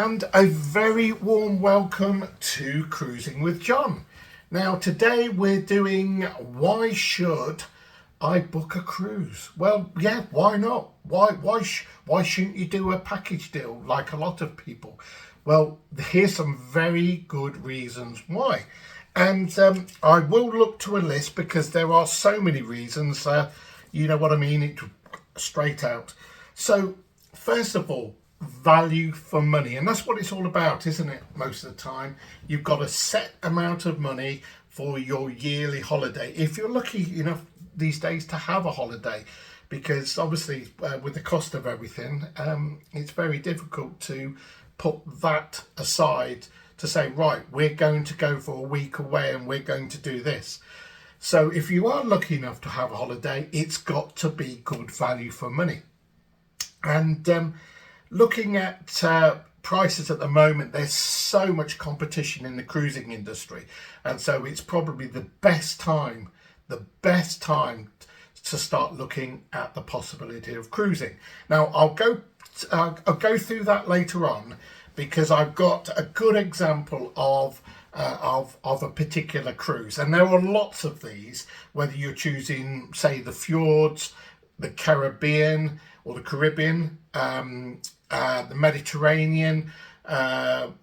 and a very warm welcome to Cruising with John. Now today we're doing why should I book a cruise? Well, yeah, why not? Why shouldn't you do a package deal like a lot of people? Well, here's some very good reasons why. And I will look to a list because there are so many reasons, you know what I mean, it straight out. So first of all, value for money, and that's what it's all about, isn't it? Most of the time you've got a set amount of money for your yearly holiday, if you're lucky enough these days to have a holiday, because obviously with the cost of everything, it's very difficult to put that aside to say, right, we're going to go for a week away and we're going to do this. So if you are lucky enough to have a holiday, it's got to be good value for money. And looking at prices at the moment, there's so much competition in the cruising industry, and so it's probably the best time to start looking at the possibility of cruising. Now I'll go through that later on, because I've got a good example of a particular cruise, and there are lots of these, whether you're choosing, say, the fjords, the Caribbean or the Caribbean, the Mediterranean, well,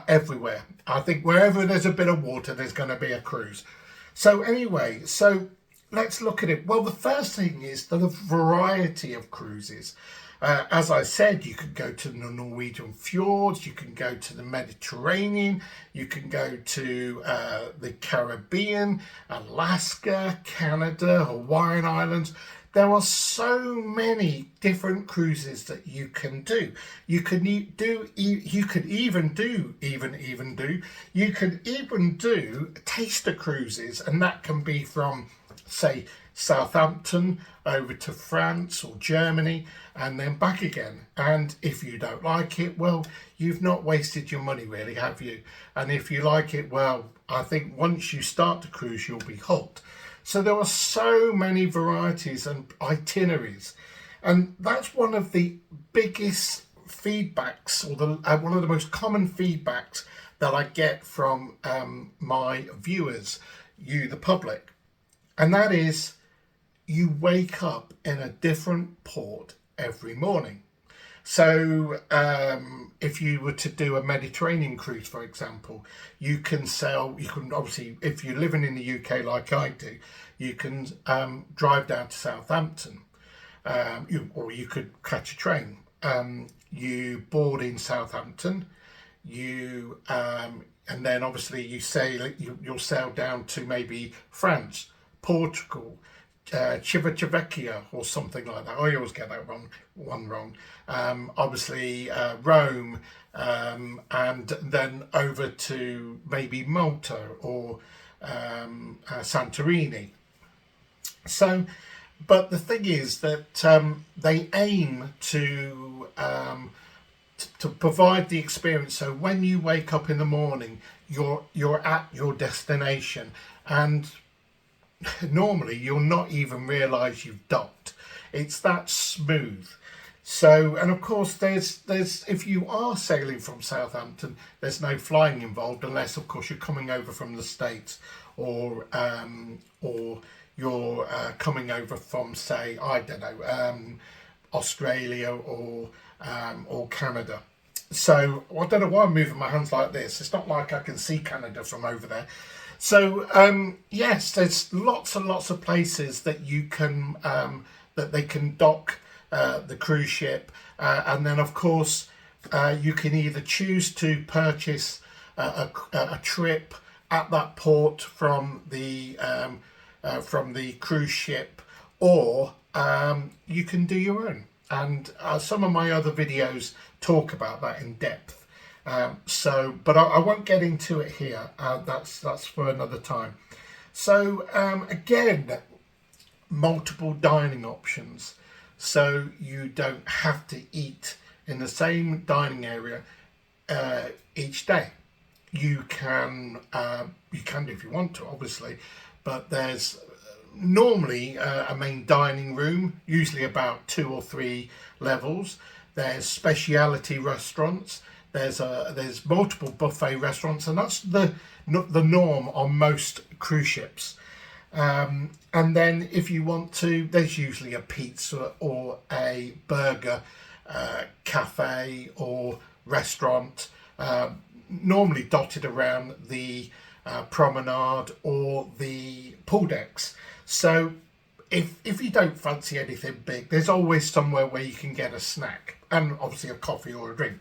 everywhere. I think wherever there's a bit of water, there's going to be a cruise. So anyway, so let's look at it. Well, the first thing is the variety of cruises. As I said, you can go to the Norwegian fjords, you can go to the Mediterranean, you can go to the Caribbean, Alaska, Canada, Hawaiian Islands. There are so many different cruises that you can do. You can even do taster cruises, and that can be from, say, Southampton over to France or Germany and then back again. And if you don't like it, well, you've not wasted your money really, have you? And if you like it, well, I think once you start to cruise, you'll be hooked. So there are so many varieties and itineraries, and that's one of the biggest feedbacks, or one of the most common feedbacks that I get from my viewers, you the public, and that is you wake up in a different port every morning. So if you were to do a Mediterranean cruise, for example, you can obviously, if you're living in the UK like I do, you can drive down to Southampton, or you could catch a train. You board in Southampton, and then obviously you'll sail down to maybe France, Portugal, Civitavecchia or something like that. I always get that one wrong. Obviously Rome, and then over to maybe Malta or Santorini. So, but the thing is that they aim to provide the experience. So when you wake up in the morning, you're at your destination, and normally you'll not even realize you've docked. It's that smooth. So, and of course there's if you are sailing from Southampton, there's no flying involved, unless of course you're coming over from the States, or you're coming over from, say, I don't know, Australia or Canada. So I don't know why I'm moving my hands like this. It's not like I can see Canada from over there. So yes, there's lots and lots of places that you can that they can dock the cruise ship, and then of course you can either choose to purchase a trip at that port from the cruise ship, or you can do your own. And some of my other videos talk about that in depth. But I won't get into it here. That's for another time. So again, multiple dining options, so you don't have to eat in the same dining area each day. You can do if you want to, obviously, but there's normally a main dining room, usually about 2 or 3 levels. There's speciality restaurants. There's multiple buffet restaurants, and that's the norm on most cruise ships. And then if you want to, there's usually a pizza or a burger cafe or restaurant, normally dotted around the promenade or the pool decks. So if you don't fancy anything big, there's always somewhere where you can get a snack and obviously a coffee or a drink.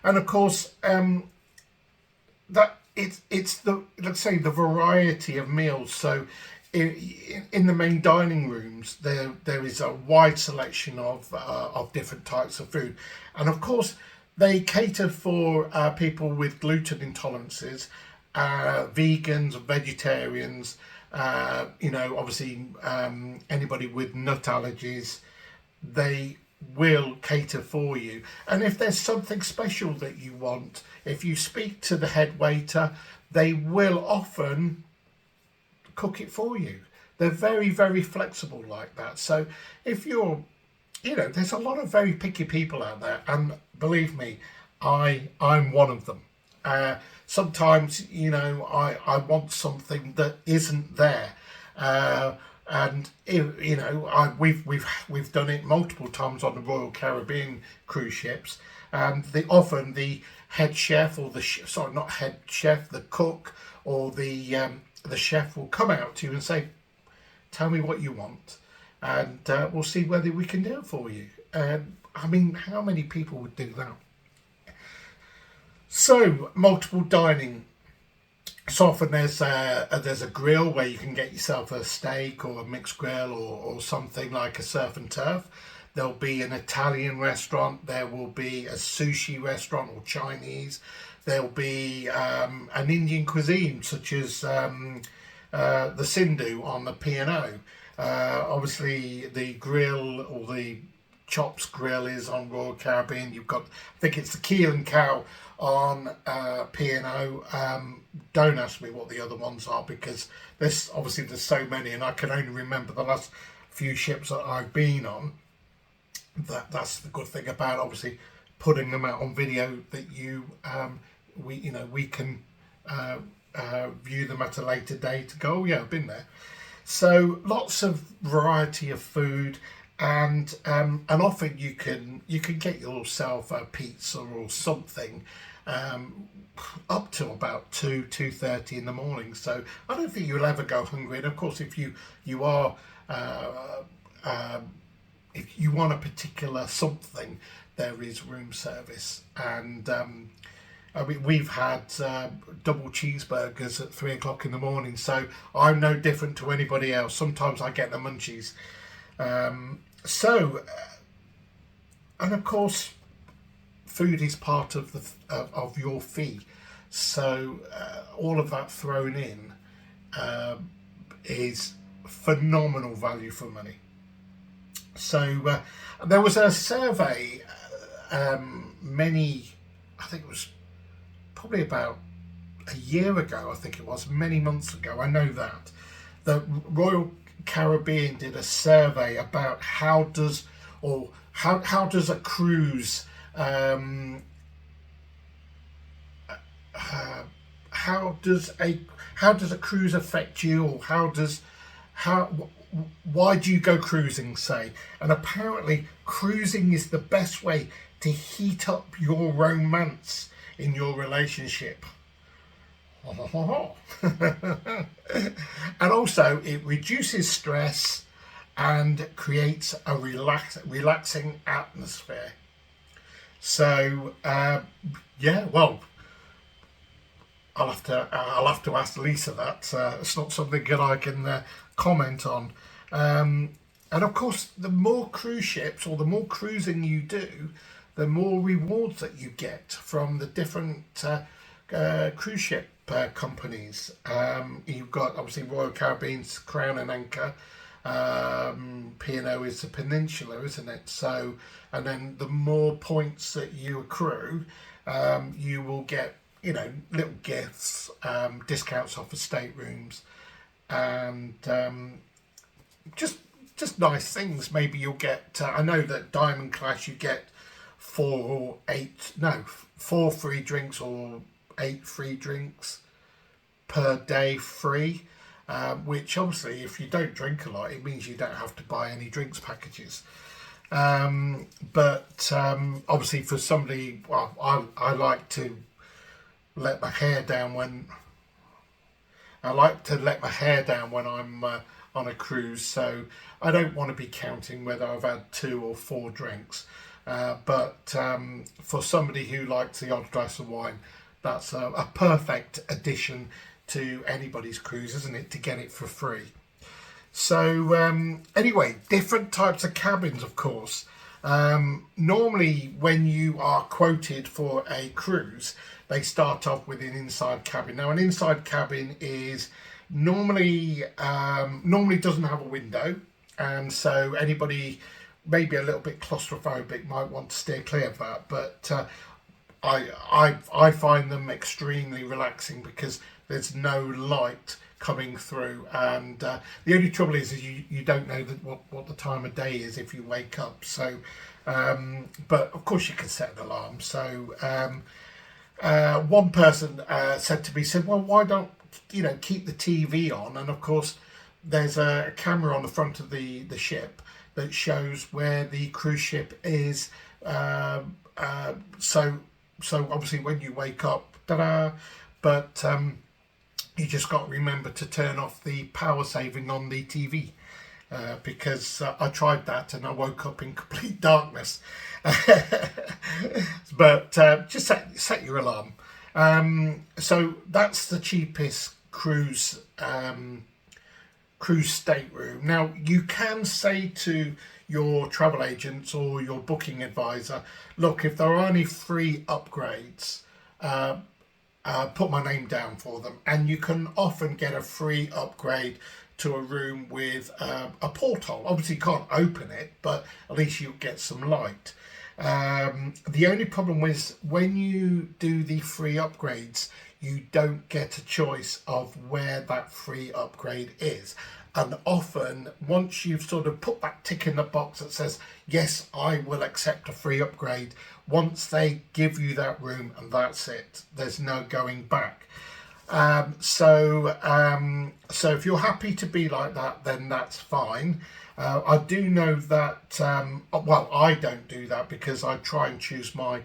And of course, that it's the, let's say, the variety of meals. So in the main dining rooms, there is a wide selection of different types of food, and of course they cater for people with gluten intolerances, vegans, vegetarians. Obviously, anybody with nut allergies, they will cater for you. And if there's something special that you want, if you speak to the head waiter, they will often cook it for you. They're very, very flexible like that. So if you're, there's a lot of very picky people out there, and believe me, I'm one of them. Sometimes, I want something that isn't there. And we've done it multiple times on the Royal Caribbean cruise ships, and often the head chef or not head chef, the cook or the chef will come out to you and say, "Tell me what you want, and we'll see whether we can do it for you." I mean, how many people would do that? So multiple dining. So often there's a grill where you can get yourself a steak or a mixed grill or something like a surf and turf. There'll be an Italian restaurant. There will be a sushi restaurant or Chinese. There'll be an Indian cuisine such as the Sindhu on the P&O. Obviously the grill or the Chops grill is on Royal Caribbean. You've got, I think it's the Keel and Cow on P&O. Don't ask me what the other ones are, because there's so many, and I can only remember the last few ships that I've been on. That's the good thing about obviously putting them out on video, that we can view them at a later date to go, oh yeah, I've been there. So lots of variety of food. And often you can get yourself a pizza or something up to about 2:30 in the morning. So I don't think you'll ever go hungry. And of course, if you are if you want a particular something, there is room service. And I mean, we've had double cheeseburgers at 3 o'clock in the morning. So I'm no different to anybody else. Sometimes I get the munchies. And of course, food is part of of your fee. So all of that thrown in is phenomenal value for money. So there was a survey I think it was probably about a year ago. I think it was many months ago. I know that the Royal Caribbean did a survey about how does a cruise how does a cruise affect you, or why do you go cruising, say? And apparently cruising is the best way to heat up your romance in your relationship. And also it reduces stress and creates a relaxing atmosphere. So yeah, well, I'll have to ask Lisa that. It's not something that I can comment on. And of course, the more cruise ships or the more cruising you do, the more rewards that you get from the different cruise ship companies. You've got obviously Royal Caribbean's Crown and Anchor. P&O is the Peninsula, isn't it? So, and then the more points that you accrue, you will get little gifts, discounts off of staterooms, and just nice things. Maybe you'll get I know that Diamond Class you get four free drinks or 8 free drinks per day free. Which obviously, if you don't drink a lot, it means you don't have to buy any drinks packages. But obviously, for somebody, well, I like to let my hair down when I'm on a cruise, so I don't want to be counting whether I've had 2 or 4 drinks. But for somebody who likes the odd glass of wine, that's a perfect addition to anybody's cruise, isn't it, to get it for free. So anyway, different types of cabins, of course. Normally, when you are quoted for a cruise, they start off with an inside cabin. Now, an inside cabin is normally doesn't have a window, and so anybody maybe a little bit claustrophobic might want to steer clear of that. But I find them extremely relaxing because there's no light coming through, and the only trouble is you don't know what the time of day is if you wake up. So but of course you can set an alarm. So one person said, well, why don't keep the TV on? And of course there's a camera on the front of the ship that shows where the cruise ship is, so obviously when you wake up, ta-da, but you just got to remember to turn off the power saving on the TV, because I tried that and I woke up in complete darkness. But just set your alarm. So that's the cheapest cruise stateroom. Now, you can say to your travel agents or your booking advisor, look, if there are any free upgrades, put my name down for them. And you can often get a free upgrade to a room with a porthole. Obviously you can't open it, but at least you'll get some light. The only problem is when you do the free upgrades, you don't get a choice of where that free upgrade is. And often, once you've sort of put that tick in the box that says, yes, I will accept a free upgrade, once they give you that room, and that's it, there's no going back. So if you're happy to be like that, then that's fine. I do know that, well, I don't do that because I try and choose my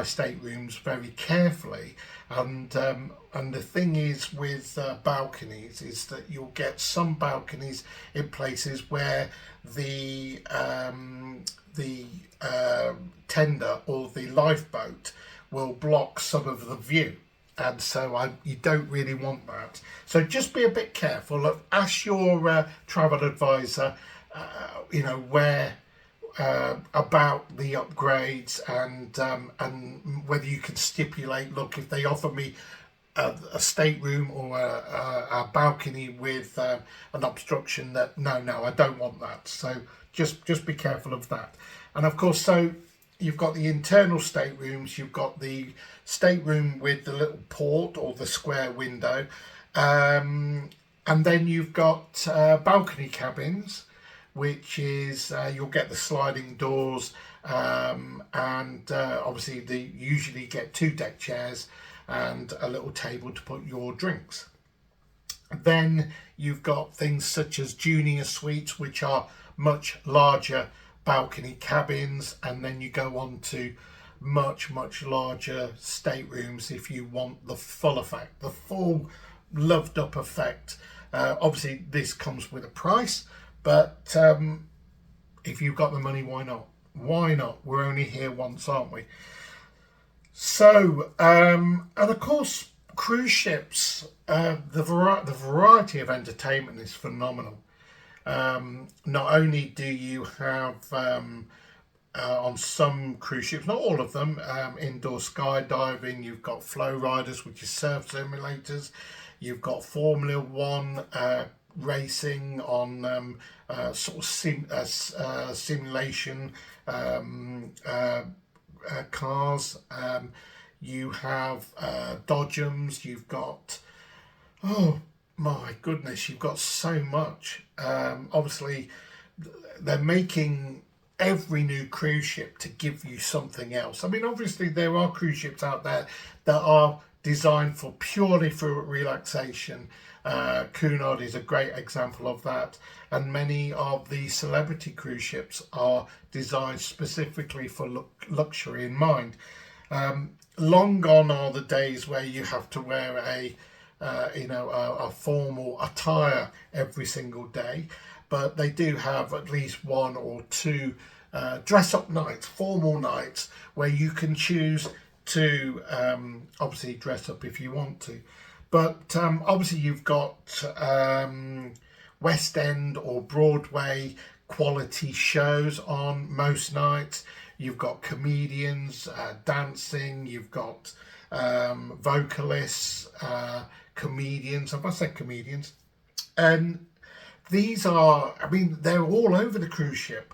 staterooms very carefully. And the thing is with balconies is that you'll get some balconies in places where the tender or the lifeboat will block some of the view. And so you don't really want that. So just be a bit careful. Ask your travel advisor, where about the upgrades, and whether you can stipulate, look, if they offer me a stateroom or a balcony with an obstruction, that no, I don't want that. So just be careful of that. And of course, so you've got the internal staterooms, you've got the stateroom with the little port or the square window, and then you've got balcony cabins, which is you'll get the sliding doors, and obviously they usually get 2 deck chairs and a little table to put your drinks. Then you've got things such as junior suites, which are much larger balcony cabins, and then you go on to much larger staterooms if you want the full effect, the full loved up effect. Obviously this comes with a price, but if you've got the money, why not? We're only here once, aren't we? So and of course cruise ships, the variety of entertainment is phenomenal. Not only do you have on some cruise ships, not all of them, indoor skydiving, you've got flow riders, which is surf simulators, you've got Formula One racing on sort of simulation cars. You have dodgems, you've got, oh my goodness, you've got so much. Obviously they're making every new cruise ship to give you something else. I mean, obviously there are cruise ships out there that are designed for purely for relaxation. Cunard is a great example of that, and many of the celebrity cruise ships are designed specifically for luxury in mind. Long gone are the days where you have to wear a formal attire every single day, but they do have at least one or two dress up nights, formal nights, where you can choose to obviously dress up if you want to. But obviously you've got West End or Broadway quality shows on most nights. You've got comedians dancing. You've got vocalists, comedians. Have I said comedians? And these are, I mean, they're all over the cruise ship.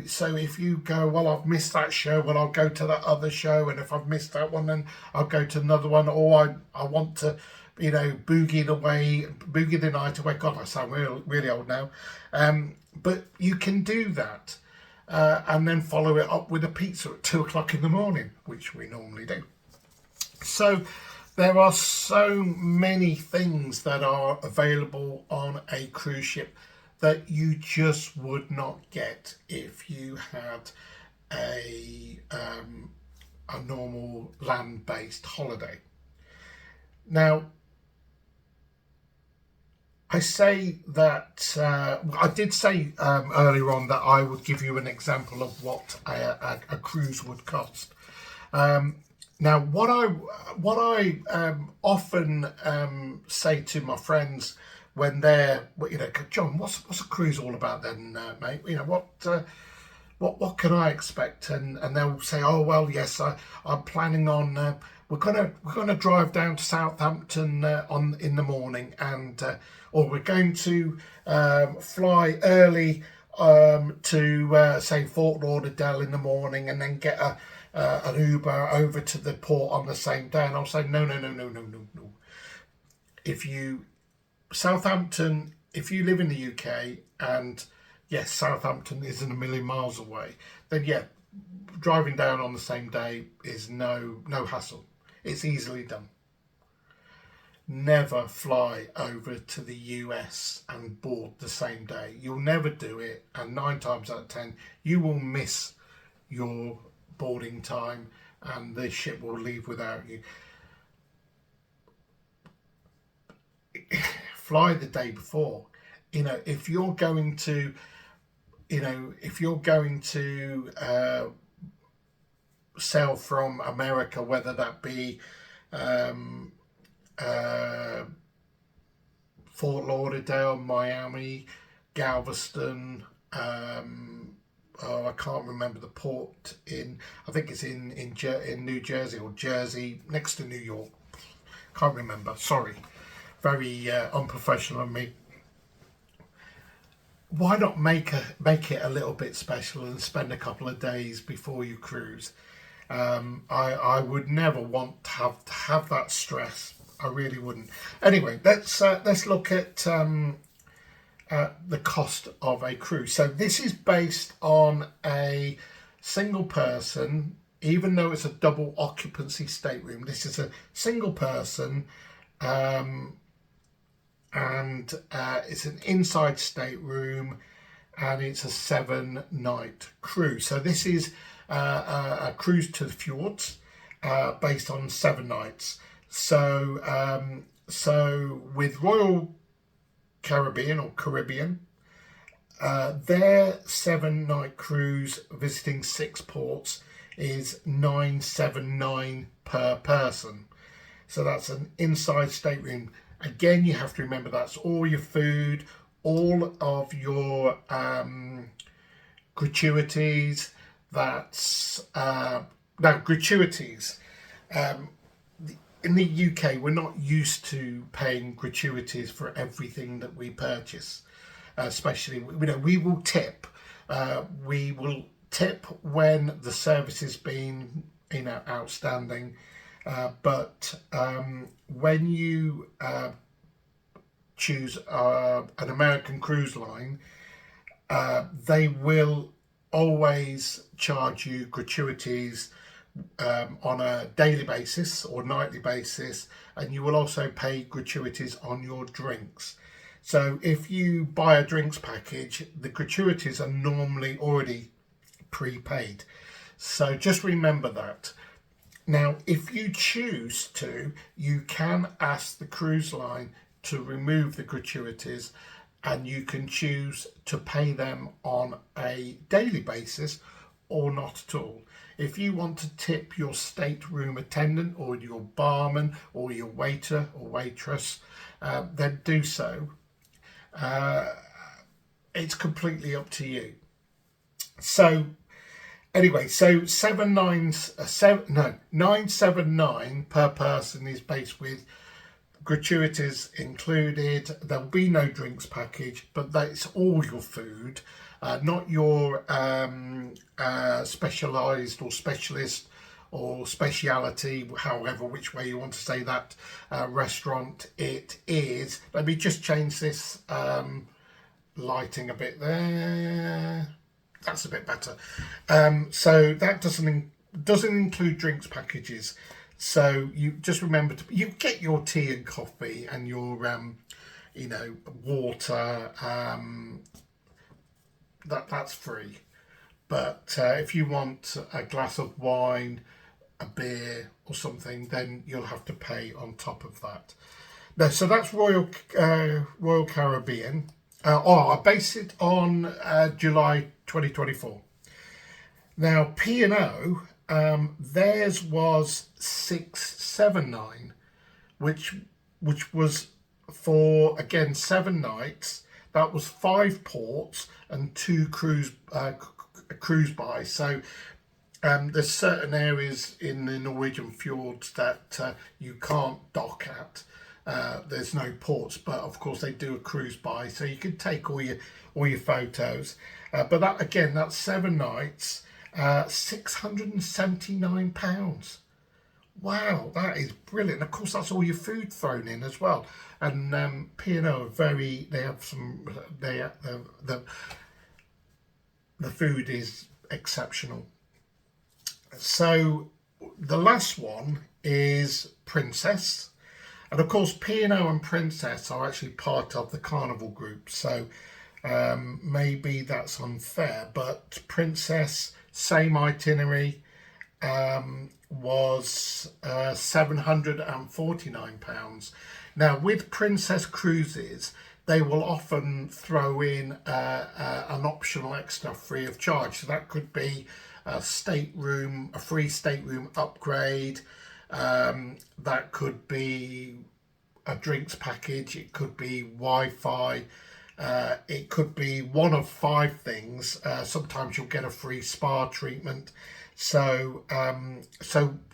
So if you go, well, I've missed that show, well, I'll go to that other show, and if I've missed that one, then I'll go to another one, or I want to, boogie the night away. God, I sound really, really old now. But you can do that, and then follow it up with a pizza at 2 o'clock in the morning, which we normally do. So there are so many things that are available on a cruise ship that you just would not get if you had a normal land-based holiday. Now, I say that I did say earlier on that I would give you an example of what a cruise would cost. Now, what I often say to my friends when they're, John, what's a cruise all about then, mate? What can I expect? And they'll say, oh well, yes, I'm planning on we're gonna drive down to Southampton in the morning, and or we're going to fly early to say Fort Lauderdale in the morning, and then get an Uber over to the port on the same day. And I'll say no. Southampton, if you live in the UK, and yes, Southampton isn't a million miles away, then yeah, driving down on the same day is no hassle. It's easily done. Never fly over to the US and board the same day. You'll never do it, and 9 times out of 10, you will miss your boarding time, and the ship will leave without you. Fly the day before. If you're going to sail from America, whether that be Fort Lauderdale, Miami, Galveston, I can't remember the port I think it's in New Jersey, or Jersey, next to New York. Can't remember, sorry. Very unprofessional of me. Why not make it a little bit special and spend a couple of days before you cruise? I would never want to have that stress. I really wouldn't. Anyway, let's look at the cost of a cruise. So this is based on a single person, even though it's a double occupancy stateroom. This is a single person. And it's an inside stateroom, and it's a 7-night cruise. So this is a cruise to the fjords based on 7 nights. So with Royal Caribbean or Caribbean, their 7-night cruise visiting 6 ports is $979 per person. So that's an inside stateroom. Again, you have to remember that's all your food, all of your gratuities. That's gratuities. In the UK, we're not used to paying gratuities for everything that we purchase. Especially, we will tip. We will tip when the service has been, outstanding. But when you choose an American cruise line, they will always charge you gratuities on a daily basis or nightly basis, and you will also pay gratuities on your drinks. So if you buy a drinks package, the gratuities are normally already prepaid. So just remember that. Now, if you choose to, you can ask the cruise line to remove the gratuities, and you can choose to pay them on a daily basis or not at all. If you want to tip your stateroom attendant or your barman or your waiter or waitress, then do so. It's completely up to you. So anyway, so 979 per person is based with gratuities included. There'll be no drinks package, but that's all your food, not your specialised or specialist or speciality, however which way you want to say that, restaurant it is. Let me just change this lighting a bit there. That's a bit better. So that doesn't include drinks packages. So you just remember you get your tea and coffee and your water. That's free. But if you want a glass of wine, a beer or something, then you'll have to pay on top of that. No, so that's Royal Caribbean. I base it on July 2024. Now P&O, theirs was 679, which was for, again, 7 nights. That was 5 ports and 2 cruise buys. So there's certain areas in the Norwegian fjords that you can't dock at. There's no ports, but of course they do a cruise by, so you can take all your photos. But that, again, that's 7 nights, £679. Wow, that is brilliant. Of course, that's all your food thrown in as well. And P&O are very. They have some. The food is exceptional. So the last one is Princess. And of course, P&O and Princess are actually part of the Carnival group. So maybe that's unfair. But Princess, same itinerary, was £749. Now, with Princess Cruises, they will often throw in an optional extra free of charge. So that could be a free stateroom upgrade. That could be a drinks package. It could be Wi-Fi. It could be one of 5 things. Sometimes you'll get a free spa treatment. So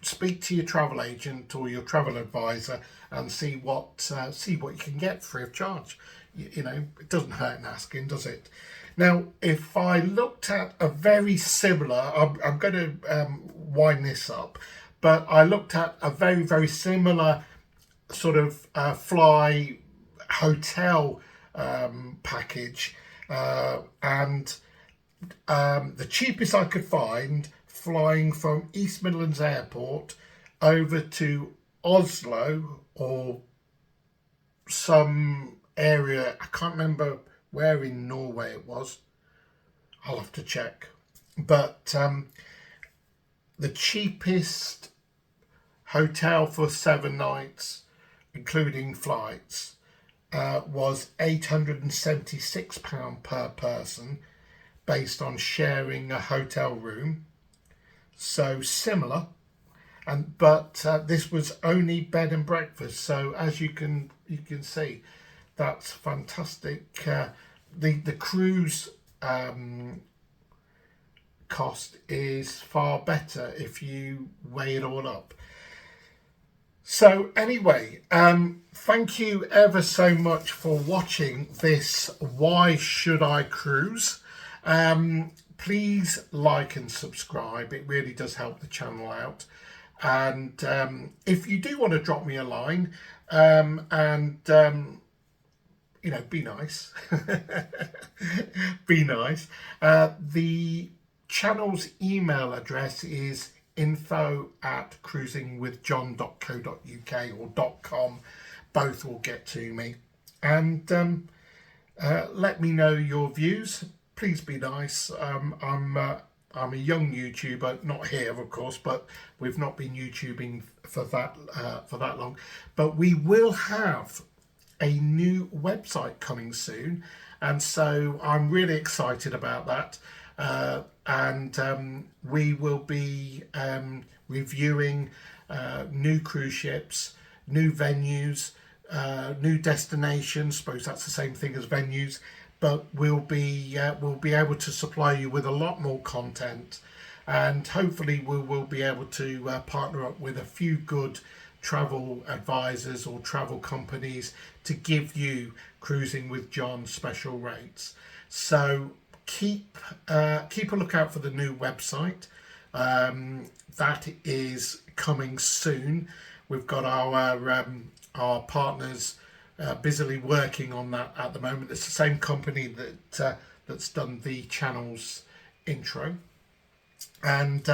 speak to your travel agent or your travel advisor and see what you can get free of charge. You know, it doesn't hurt in asking, does it? Now, if I looked at a very similar, I'm going to wind this up, but I looked at a very, very similar sort of fly hotel package, and the cheapest I could find, flying from East Midlands Airport over to Oslo or some area, I can't remember where in Norway it was, I'll have to check, but the cheapest hotel for 7 nights, including flights, was £876 per person, based on sharing a hotel room. So similar, but this was only bed and breakfast. So as you can see, that's fantastic. The cruise cost is far better if you weigh it all up. So anyway, thank you ever so much for watching this Why Should I Cruise? Please like and subscribe. It really does help the channel out. And if you do want to drop me a line, be nice. Be nice. The channel's email address is info@cruisingwithjohn.co.uk or .com. Both will get to me. And let me know your views. Please be nice. I'm a young YouTuber, not here of course, but we've not been YouTubing for that long. But we will have a new website coming soon, and so I'm really excited about that. And we will be reviewing new cruise ships, new venues, new destinations. Suppose that's the same thing as venues, but we'll be able to supply you with a lot more content, and hopefully we will be able to partner up with a few good travel advisors or travel companies to give you Cruising with John special rates. So keep a lookout for the new website. That is coming soon. We've got our partners busily working on that at the moment. It's the same company that's done the channel's intro, and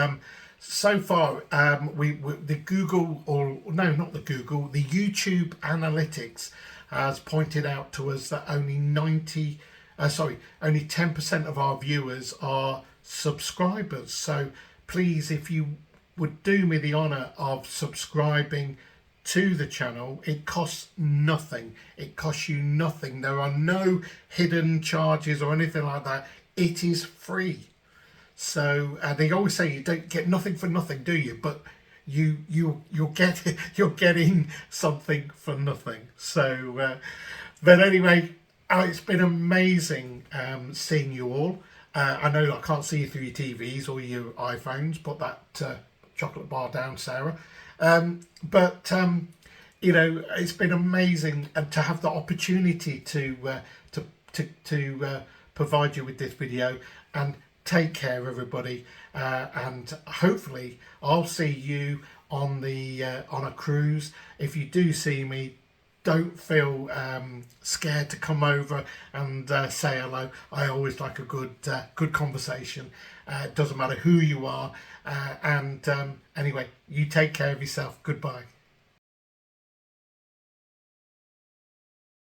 so far the Google, or no, not the Google, the YouTube analytics has pointed out to us that only 10% of our viewers are subscribers. So please, if you would do me the honor of subscribing to the channel, it costs nothing. It costs you nothing. There are no hidden charges or anything like that. It is free. So they always say you don't get nothing for nothing, do you? But you're getting something for nothing. So but anyway, it's been amazing seeing you all. I know I can't see you through your TVs or your iPhones. Put that chocolate bar down, Sarah. But it's been amazing to have the opportunity to provide you with this video. And take care, everybody, and hopefully I'll see you on a cruise. If you do see me, don't feel scared to come over and say hello. I always like a good conversation. It doesn't matter who you are. And anyway, you take care of yourself. Goodbye.